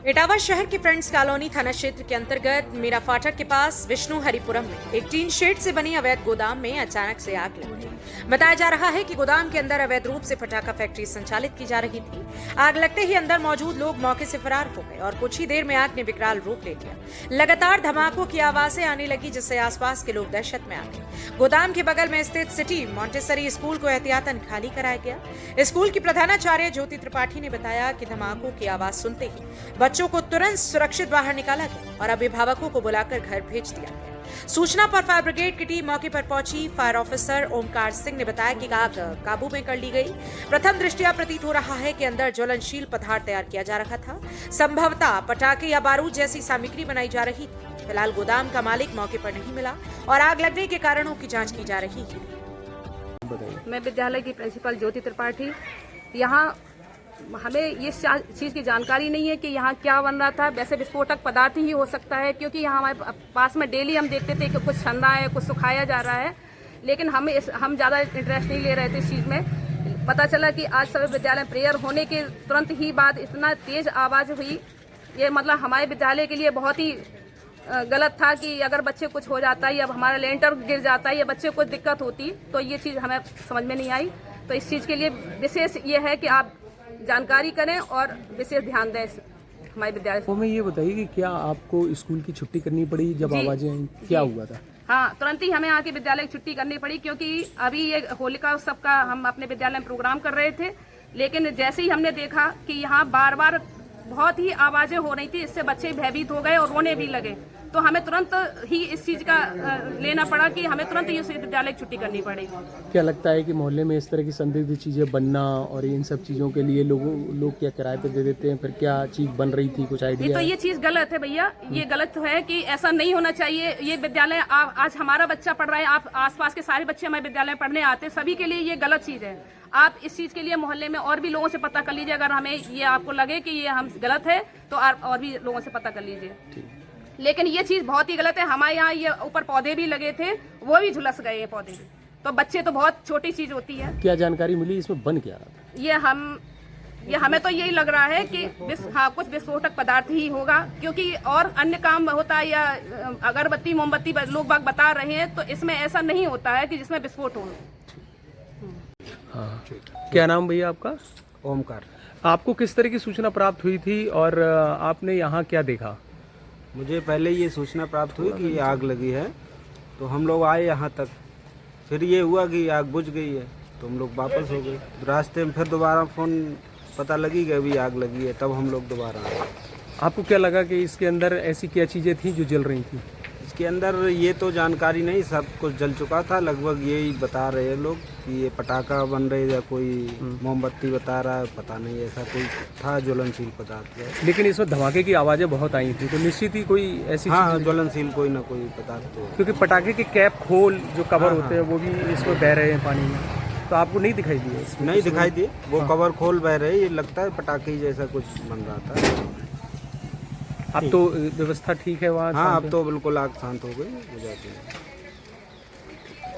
इटावा शहर के friends colony थाना क्षेत्र के अंतर्गत मीरा फाटक के पास विष्णु हरिपुरम में एक टीन शेड से बनी अवैध गोदाम में अचानक से आग लग गई। बताया जा रहा है कि गोदाम के अंदर अवैध रूप से पटाखा फैक्ट्री संचालित की जा रही थी। आग लगते ही अंदर मौजूद लोग मौके से फरार हो गए और कुछ ही देर में आग ने विकराल रूप ले लिया। लगातार धमाकों की आवाजें आने लगी, जिससे आसपास के लोग दहशत में आ गए। गोदाम के बगल में स्थित सिटी मॉन्टेसरी स्कूल को एहतियातन खाली कराया गया। स्कूल की प्रधानाचार्य ज्योति त्रिपाठी ने बताया कि धमाकों की आवाज सुनते ही बच्चों को तुरंत सुरक्षित बाहर निकाला गया और अभिभावकों को बुलाकर घर भेज दिया गया। सूचना पर फायर ब्रिगेड की टीम मौके पर पहुंची। फायर ऑफिसर ओमकार सिंह ने बताया कि आग काबू में कर ली गई। प्रथम दृष्टया प्रतीत हो रहा है कि अंदर ज्वलनशील पदार्थ तैयार किया जा रहा था। संभवतः पटाखे या बारूद जैसी सामग्री बनाई जा रही थी। फिलहाल गोदाम का मालिक मौके पर नहीं मिला और आग लगने के कारणों की जाँच की जा रही है। मैं विद्यालय की प्रिंसिपल ज्योति त्रिपाठी। यहाँ हमें ये चीज़ की जानकारी नहीं है कि यहाँ क्या बन रहा था। वैसे विस्फोटक पदार्थ ही हो सकता है, क्योंकि यहाँ हमारे पास में डेली हम देखते थे कि कुछ छंदा है, कुछ सुखाया जा रहा है, लेकिन हम ज़्यादा इंटरेस्ट नहीं ले रहे थे इस चीज़ में। पता चला कि आज सभी विद्यालय प्रेयर होने के तुरंत ही बाद इतना तेज आवाज़ हुई। ये मतलब हमारे विद्यालय के लिए बहुत ही गलत था कि अगर बच्चे कुछ हो जाता है या हमारा लेंटर गिर जाता है या बच्चे को दिक्कत होती, तो ये चीज़ हमें समझ में नहीं आई। तो इस चीज़ के लिए विशेष ये है कि आप जानकारी करें और विशेष ध्यान दें हमारे विद्यालय। तो मैं ये बताइए कि क्या आपको स्कूल की छुट्टी करनी पड़ी जब आवाजें आई? क्या हुआ था? हाँ, तुरंत ही हमें आके विद्यालय की छुट्टी करनी पड़ी, क्योंकि अभी ये होलिका उत्सव का हम अपने विद्यालय में प्रोग्राम कर रहे थे। लेकिन जैसे ही हमने देखा कि यहाँ बार बार बहुत ही आवाजें हो रही थी, इससे बच्चे भयभीत हो गए और रोने भी लगे। तो हमें तुरंत ही इस चीज का लेना पड़ा कि हमें तुरंत ही उस विद्यालय की छुट्टी करनी पड़ी। क्या लगता है कि मोहल्ले में इस तरह की संदिग्ध चीजें बनना और इन सब चीजों के लिए लोग क्या किराए पे दे देते हैं? फिर क्या चीज बन रही थी, कुछ आइडिया? तो ये चीज गलत है भैया, ये गलत तो है कि ऐसा नहीं होना चाहिए। ये विद्यालय आज हमारा बच्चा पढ़ रहा है, आप आसपास के सारे बच्चे हमारे विद्यालय पढ़ने आते हैं, सभी के लिए ये गलत चीज है। आप इस चीज के लिए मोहल्ले में और भी लोगों से पता कर लीजिए। अगर हमें ये आपको लगे कि ये हम गलत है तो आप और भी लोगों से पता कर लीजिए। लेकिन ये चीज बहुत ही गलत है। हमारे यहाँ ये ऊपर पौधे भी लगे थे, वो भी झुलस गए हैं पौधे भी। तो बच्चे तो बहुत छोटी चीज होती है। क्या जानकारी मिली इसमें बन क्या रहा था? ये हमें तो यही लग रहा है कि कुछ विस्फोटक पदार्थ ही होगा, क्योंकि और अन्य काम होता है या अगरबत्ती मोमबत्ती लोग बाग बता रहे हैं, तो इसमें ऐसा नहीं होता है कि जिसमें विस्फोट हो। हाँ, क्या नाम भैया आपका? ओमकार। आपको किस तरह की सूचना प्राप्त हुई थी और आपने यहाँ क्या देखा? मुझे पहले ये सूचना प्राप्त हुई कि आग लगी है, तो हम लोग आए यहाँ तक। फिर ये हुआ कि आग बुझ गई है, तो हम लोग वापस हो गए। रास्ते में फिर दोबारा फ़ोन पता लगी कि अभी आग लगी है, तब हम लोग दोबारा आए। आपको क्या लगा कि इसके अंदर ऐसी क्या चीज़ें थी जो जल रही थी? इसके अंदर ये तो जानकारी नहीं, सब कुछ जल चुका था। लगभग यही बता रहे हैं लोग कि ये पटाखा बन रहे या कोई मोमबत्ती बता रहा है, पता नहीं, ऐसा कोई था ज्वलनशील पदार्थ। लेकिन इसमें धमाके की आवाज़ें बहुत आई थी, तो निश्चित ही कोई ऐसी हाँ, ज्वलनशील कोई ना कोई पदार्थ तो। क्योंकि पटाखे के कैप खोल जो कवर होते हैं वो भी इसमें बह रहे हैं पानी में, तो आपको नहीं दिखाई दिए? नहीं दिखाई दिए, वो कवर खोल बह रहे, ये लगता है पटाखे जैसा कुछ बन रहा था। अब तो व्यवस्था ठीक है वहाँ? हाँ, अब तो बिल्कुल आग शांत हो गई, हो जाती है।